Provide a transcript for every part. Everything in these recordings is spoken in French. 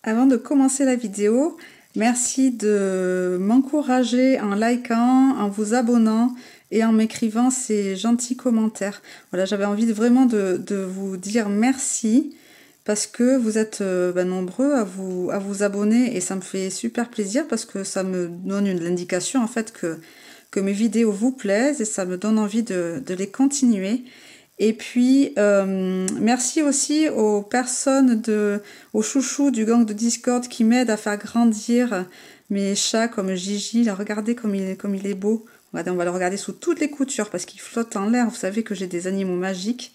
Avant de commencer la vidéo, merci de m'encourager en likant, en vous abonnant et en m'écrivant ces gentils commentaires. Voilà, j'avais envie vraiment de vous dire merci parce que vous êtes nombreux à vous abonner et ça me fait super plaisir parce que ça me donne l'indication en fait que mes vidéos vous plaisent et ça me donne envie de les continuer. Et puis, merci aussi aux personnes, aux chouchous du gang de Discord qui m'aident à faire grandir mes chats comme Gigi. Là, regardez comme il est beau. Regardez, on va le regarder sous toutes les coutures parce qu'il flotte en l'air. Vous savez que j'ai des animaux magiques,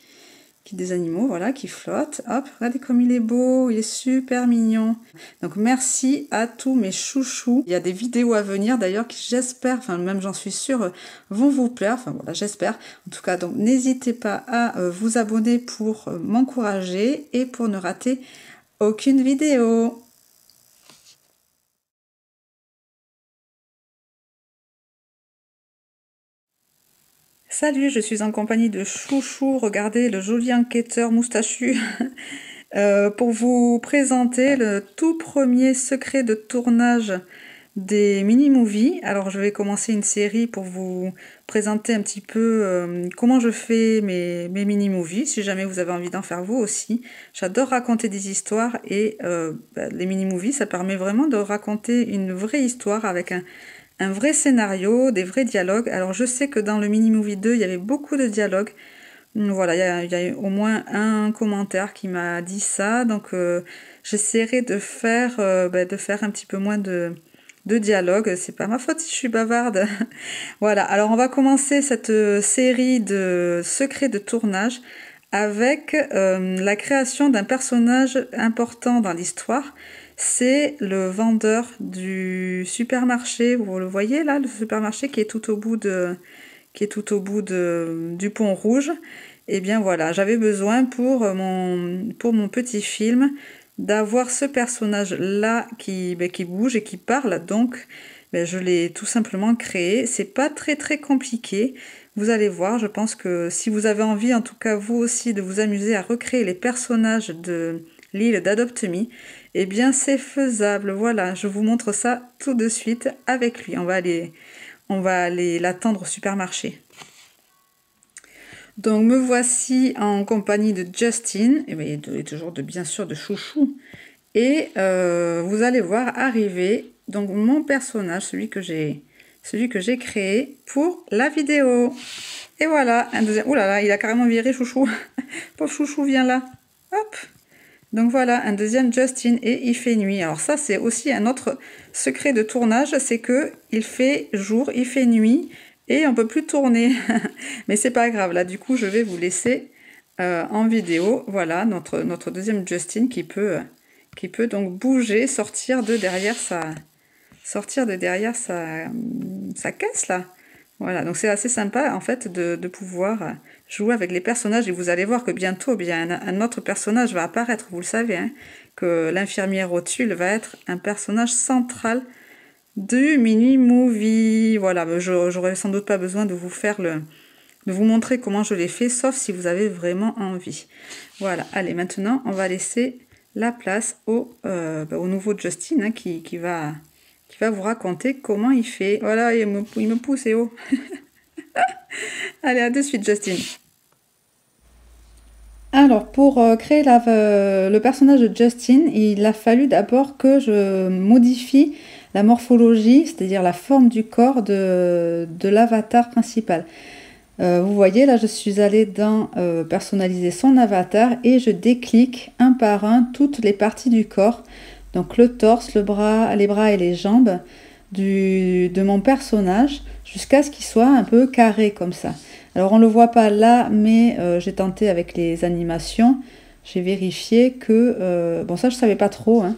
voilà, qui flottent. Hop, regardez comme il est beau, il est super mignon. Donc merci à tous mes chouchous. Il y a des vidéos à venir d'ailleurs qui j'espère, enfin même j'en suis sûre, vont vous plaire. Enfin voilà, j'espère. En tout cas, donc n'hésitez pas à vous abonner pour m'encourager et pour ne rater aucune vidéo. Salut, je suis en compagnie de Chouchou. Regardez le joli enquêteur moustachu. Pour vous présenter le tout premier secret de tournage des mini-movies. Alors je vais commencer une série pour vous présenter un petit peu comment je fais mes mini-movies, si jamais vous avez envie d'en faire vous aussi. J'adore raconter des histoires et les mini-movies, ça permet vraiment de raconter une vraie histoire avec un vrai scénario, des vrais dialogues. Alors je sais que dans le mini-movie 2, il y avait beaucoup de dialogues. Voilà, il y a au moins un commentaire qui m'a dit ça, donc j'essaierai de faire un petit peu moins de dialogue. C'est pas ma faute si je suis bavarde. Voilà, alors on va commencer cette série de secrets de tournage avec la création d'un personnage important dans l'histoire. C'est le vendeur du supermarché, vous le voyez là, le supermarché qui est tout au bout du pont rouge. Et bien voilà, j'avais besoin pour mon petit film d'avoir ce personnage-là qui bouge et qui parle. Donc, je l'ai tout simplement créé. C'est pas très compliqué. Vous allez voir, je pense que si vous avez envie, en tout cas vous aussi, de vous amuser à recréer les personnages de l'île d'Adopt-Me, eh bien c'est faisable. Voilà, je vous montre ça tout de suite avec lui. On va aller l'attendre au supermarché. Donc me voici en compagnie de Justin, et toujours bien sûr de Chouchou. Et vous allez voir arriver donc mon personnage, celui que j'ai créé pour la vidéo. Et voilà, un deuxième. Ouh là là, il a carrément viré Chouchou. Pauvre Chouchou, viens là. Hop. Donc voilà, un deuxième Justin et il fait nuit. Alors ça, c'est aussi un autre secret de tournage, c'est que il fait jour, il fait nuit et on peut plus tourner. Mais c'est pas grave, là du coup, je vais vous laisser en vidéo. Voilà, notre deuxième Justin qui peut donc bouger, sortir de derrière sa caisse là. Voilà, donc c'est assez sympa en fait de pouvoir jouer avec les personnages et vous allez voir que bientôt bien un autre personnage va apparaître, vous le savez, hein, que l'infirmière au tulle va être un personnage central du mini-movie. Voilà, j'aurais sans doute pas besoin de vous montrer comment je l'ai fait, sauf si vous avez vraiment envie. Voilà, allez, maintenant on va laisser la place au nouveau Justin hein, qui va vous raconter comment il fait. Voilà, il me pousse et oh. Allez, à de suite, Justin. Alors, pour créer le personnage de Justin, il a fallu d'abord que je modifie la morphologie, c'est-à-dire la forme du corps de l'avatar principal. Vous voyez, là, je suis allée dans personnaliser son avatar et je déclique un par un toutes les parties du corps. Donc le torse, les bras et les jambes de mon personnage jusqu'à ce qu'il soit un peu carré comme ça. Alors on ne le voit pas là, mais j'ai tenté avec les animations. J'ai vérifié que... bon ça je ne savais pas trop. Hein.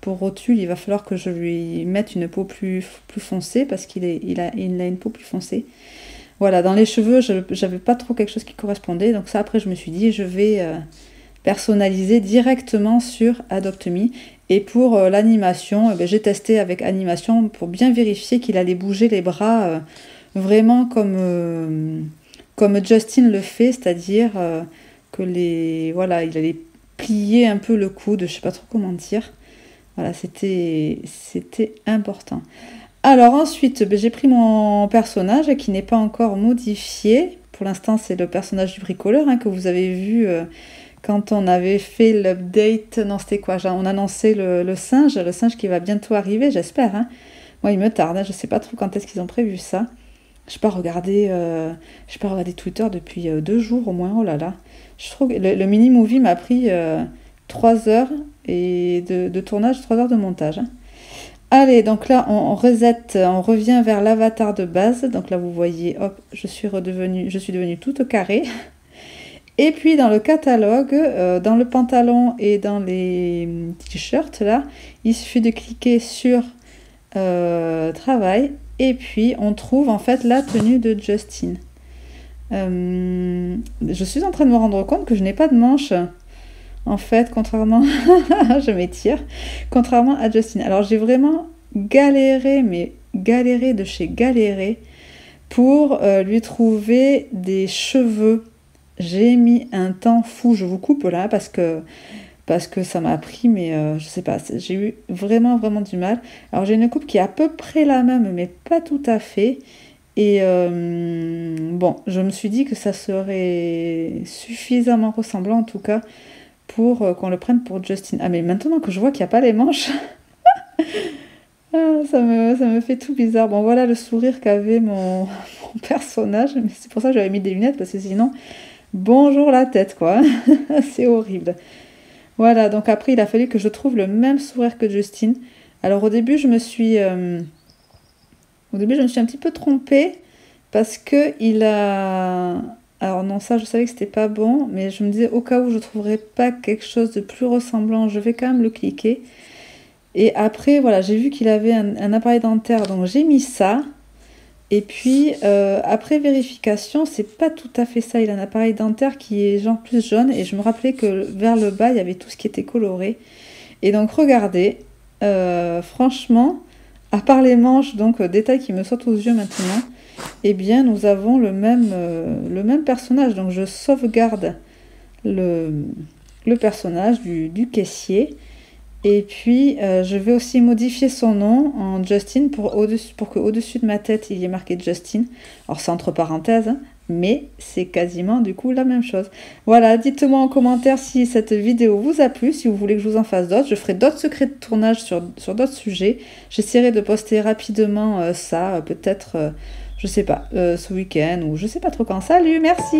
Pour Rotule, il va falloir que je lui mette une peau plus foncée parce qu'il a une peau plus foncée. Voilà, dans les cheveux, je n'avais pas trop quelque chose qui correspondait. Donc ça après je me suis dit, je vais... personnalisé directement sur Adopt-Me. Et pour l'animation, j'ai testé avec animation pour bien vérifier qu'il allait bouger les bras vraiment comme Justin le fait, c'est-à-dire que il allait plier un peu le coude, je sais pas trop comment dire. Voilà, c'était important. Alors ensuite, ben, j'ai pris mon personnage qui n'est pas encore modifié. Pour l'instant, c'est le personnage du bricoleur hein, que vous avez vu quand on avait fait l'update. Non, c'était quoi? On annonçait le singe qui va bientôt arriver, j'espère. Hein. Moi, il me tarde, hein, je sais pas trop quand est-ce qu'ils ont prévu ça. Je n'ai pas regardé Twitter depuis 2 jours au moins. Oh là là. Je trouve que le mini-movie m'a pris 3 heures et de tournage, 3 heures de montage. Hein. Allez, donc là, on reset, on revient vers l'avatar de base. Donc là, vous voyez, hop, je suis devenue toute carrée. Et puis, dans le catalogue, dans le pantalon et dans les t-shirts, là, il suffit de cliquer sur travail. Et puis, on trouve en fait la tenue de Justin. Je suis en train de me rendre compte que je n'ai pas de manche. En fait, contrairement... je m'étire. Contrairement à Justin. Alors, j'ai vraiment galéré, mais galéré de chez galéré, pour lui trouver des cheveux. J'ai mis un temps fou. Je vous coupe là, parce que ça m'a pris, mais je sais pas, j'ai eu vraiment du mal. Alors j'ai une coupe qui est à peu près la même, mais pas tout à fait. Et bon, je me suis dit que ça serait suffisamment ressemblant en tout cas pour qu'on le prenne pour Justin. Ah mais maintenant que je vois qu'il n'y a pas les manches, ça me fait tout bizarre. Bon voilà le sourire qu'avait mon personnage, mais c'est pour ça que j'avais mis des lunettes parce que sinon, bonjour la tête quoi, c'est horrible. Voilà, donc après il a fallu que je trouve le même sourire que Justin. Alors au début je me suis un petit peu trompée parce que il a... Alors non, ça je savais que c'était pas bon, mais je me disais au cas où je trouverais pas quelque chose de plus ressemblant, je vais quand même le cliquer. Et après voilà, j'ai vu qu'il avait un appareil dentaire, donc j'ai mis ça. Et puis après vérification, c'est pas tout à fait ça. Il a un appareil dentaire qui est genre plus jaune. Et je me rappelais que vers le bas, il y avait tout ce qui était coloré. Et donc regardez, franchement, à part les manches, donc détail qui me saute aux yeux maintenant, eh bien nous avons le même personnage. Donc je sauvegarde le personnage du caissier. Et puis, je vais aussi modifier son nom en Justin pour que au-dessus de ma tête, il y ait marqué Justin. Alors, c'est entre parenthèses, hein, mais c'est quasiment du coup la même chose. Voilà, dites-moi en commentaire si cette vidéo vous a plu, si vous voulez que je vous en fasse d'autres. Je ferai d'autres secrets de tournage sur d'autres sujets. J'essaierai de poster rapidement ça, peut-être, je sais pas, ce week-end ou je sais pas trop quand. Salut, merci!